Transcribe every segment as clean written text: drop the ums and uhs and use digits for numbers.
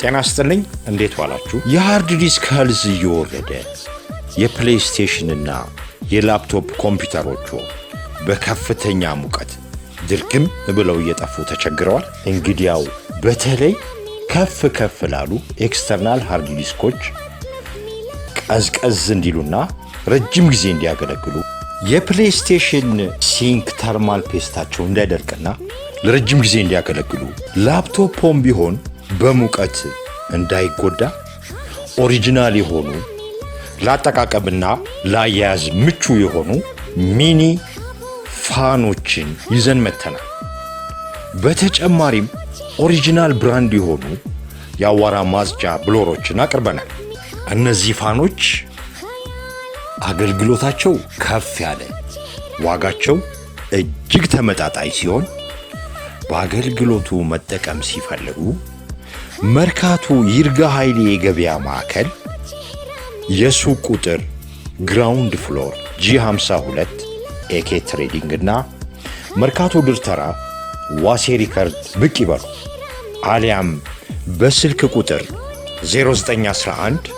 ጤና ይስጥልኝ እንዴት ዋላችሁ? የሃርድ ዲስክ ሄልዝ እየወረደ የፕሌይስቴሽን እና የላፕቶፕ ኮምፒውተሮቹ በከፍተኛ ሙቀት ድርግም ብለው እየጠፉ ተቸግረዋል። እንግዲያው በተለይ ከፍ ላሉ ኤክስተርናል ሃርድ ዲስኮች ቀዝቀዝ እንዲሉና ረጅም ጊዜ እንዲያገለግሉ የፕሌይስቴሽን ሲንክ ተርማል ፔስታቸው እንዳይደርቅና ለረጅም ጊዜ እንዲያገለግሉ ላፕቶፕም ቢሆን በሙቀት እንዳይጎዳ ኦሪጂናል የሆኑ ለአጠቃቀምና ለአያያዝ ምቹ የሆኑ ሚኒ ፋኖችን ይዘን መተናል። በተጨማሪም ኦሪጂናል ብራንድ የሆኑ የአዋራ ማጽጃ ብሎሮችን አቅርበናል። እነዚህ ፋኖች አገልግሎታቸው ከፍ ያለ፣ ዋጋቸው እጅግ ተመጣጣኝ ሲሆን በአገልግሎቱ መጠቀም ሲፈልጉ መርካቶ ይርጋ ኃይሌ የገበያ ማዕከል የሱቅ ቁጥር ግራውንድ ፍሎር G52 AK ትሬዲንግ እና መርካቶ ድርተራ ዋሴ ሪከርድ ብቅ ይበሉ። አሊያም በስልክ ቁጥር 0911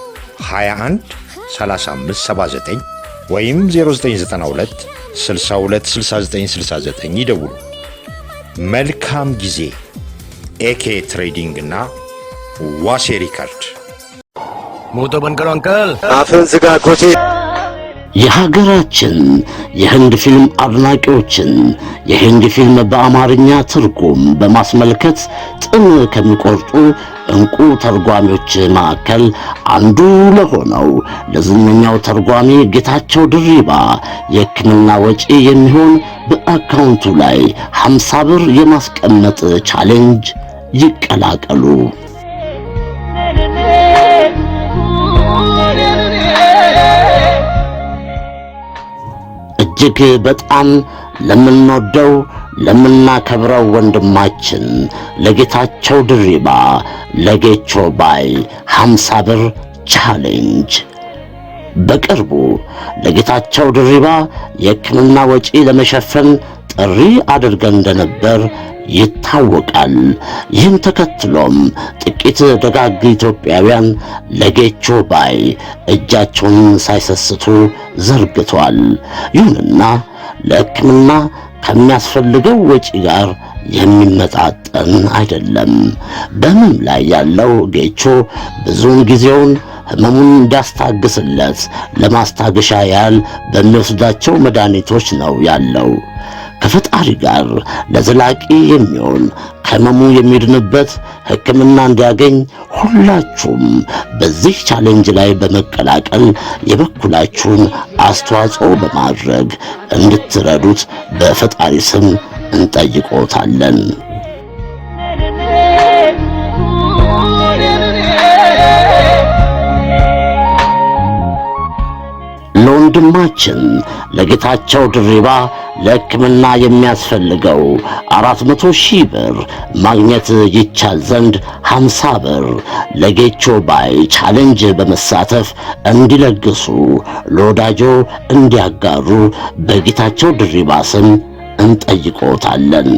21 35 79 ወይም 0992 62 69 69 ይደውሉ። መልካም ጊዜ። AK ትሬዲንግ እና ዋሴ ሪከርድ። ሙቶ በንከሩ አንከል አፍን ዝጋ ኮቴ። የሀገራችን የህንድ ፊልም አድናቂዎችን የህንድ ፊልም በአማርኛ ትርጉም በማስመልከት ጥም ከሚቆርጡ እንቁ ተርጓሚዎች መካከል አንዱ ለሆነው ለዝነኛው ተርጓሚ ጌታቸው ድሪባ የሕክምና ወጪ የሚሆን በአካውንቱ ላይ 50 ብር የማስቀመጥ ቻሌንጅ ይቀላቀሉ። እጅግ በጣም ለምንወደው ለምናከብረው ወንድማችን ለጌታቸው ድሪባ ለጌቾ ባይ 50 ብር ቻሌንጅ። በቅርቡ ለጌታቸው ድሪባ የሕክምና ወጪ ለመሸፈን ጥሪ አድርገን እንደነበር ይታወቃል። ይህን ተከትሎም ጥቂት ደጋግ ኢትዮጵያውያን ለጌቾ ባይ እጃቸውን ሳይሰስቱ ዘርግቷል። ይሁንና ለሕክምና ከሚያስፈልገው ወጪ ጋር የሚመጣጠን አይደለም። በህመም ላይ ያለው ጌቾ ብዙውን ጊዜውን ህመሙን እንዲያስታግስለት ለማስታገሻ ያህል በሚወስዳቸው መድኃኒቶች ነው ያለው። ከፈጣሪ ጋር ለዘላቂ የሚሆን ከህመሙ የሚድንበት ሕክምና እንዲያገኝ ሁላችሁም በዚህ ቻሌንጅ ላይ በመቀላቀል የበኩላችሁን አስተዋጽኦ በማድረግ እንድትረዱት በፈጣሪ ስም እንጠይቆታለን። ለወንድማችን ለጌታቸው ድሪባ ለሕክምና የሚያስፈልገው 400,000 ብር ማግኘት ይቻል ዘንድ 50 ብር ለጌቾ ባይ ቻሌንጅ በመሳተፍ እንዲለግሱ ለወዳጆ እንዲያጋሩ በጌታቸው ድሪባ ስም እንጠይቆታለን።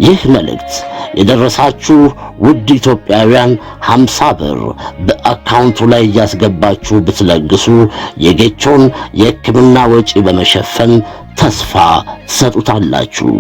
ይህ መልእክት የደረሳችሁ ውድ ኢትዮጵያውያን 50 ብር በአካውንቱ ላይ እያስገባችሁ ብትለግሱ የጌቾን የሕክምና ወጪ በመሸፈን ተስፋ ትሰጡታላችሁ።